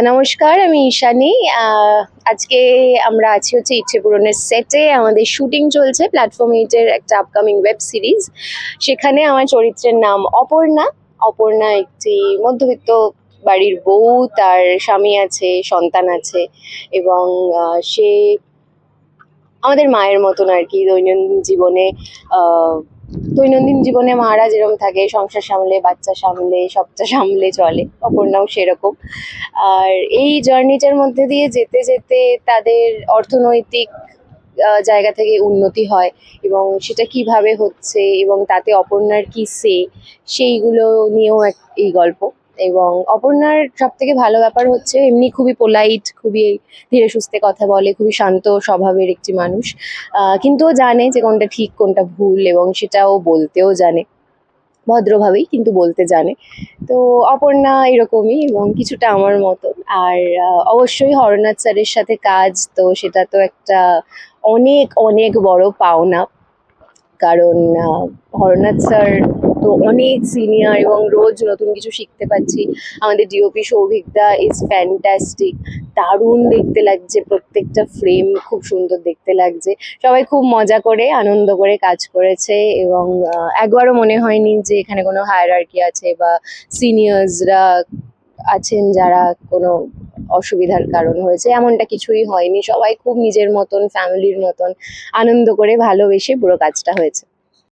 নমস্কার, আমি ঈশানী। আজকে আমরা আছি হচ্ছে ইচ্ছে পূরণের সেটে। আমাদের শুটিং চলছে প্ল্যাটফর্ম 8 এর একটা আপকামিং ওয়েব সিরিজ। সেখানে আমার চরিত্রের নাম অপর্ণা। অপর্ণা একটি মধ্যবিত্ত বাড়ির বউ, তার স্বামী আছে, সন্তান আছে এবং সে আমাদের মায়ের মতন আর কি। দৈনন্দিন জীবনে মারা যেরকম থাকে, সংসার সামলে, বাচ্চা সামলে, সবটা সামলে চলে, অপর্ণাও সেরকম। আর এই জার্নিটার মধ্যে দিয়ে যেতে যেতে তাদের অর্থনৈতিক জায়গা থেকে উন্নতি হয় এবং সেটা কিভাবে হচ্ছে এবং তাতে অপর্ণার কি সেইগুলো নিয়েও এই গল্প। এবং অপর্ণার সব থেকে ভালো ব্যাপার হচ্ছে এমনি খুবই পোলাইট, খুবই ধীরে সুস্থে কথা বলে, খুবই শান্ত স্বভাবের একটি মানুষ। কিন্তু ও জানে যে কোনটা ঠিক কোনটা ভুল এবং সেটাও বলতেও জানে ভদ্রভাবেই, কিন্তু বলতে জানে। তো অপর্ণা এরকমই এবং কিছুটা আমার মতো। আর অবশ্যই হরনাথ স্যারের সাথে কাজ, তো সেটা তো একটা অনেক অনেক বড় পাওনা। কারণ হরনাথ স্যার তো অনেক সিনিয়র এবং রোজ নতুন কিছু শিখতে পাচ্ছি। আমাদের ডিওপি সৌভিকদা ইজ ফ্যান্টাস্টিক, দারুণ দেখতে লাগছে, প্রত্যেকটা ফ্রেম খুব সুন্দর দেখতে লাগছে। সবাই খুব মজা করে আনন্দ করে কাজ করেছে এবং একবারও মনে হয়নি যে এখানে কোনো হায়ারার্কি আছে বা সিনিয়র্সরা আছেন যারা কোনো অসুবিধার কারণ হয়েছে, এমনটা কিছুই হয়নি। সবাই খুব নিজের মতন, ফ্যামিলির মতন আনন্দ করে ভালোবেসে পুরো কাজটা হয়েছে।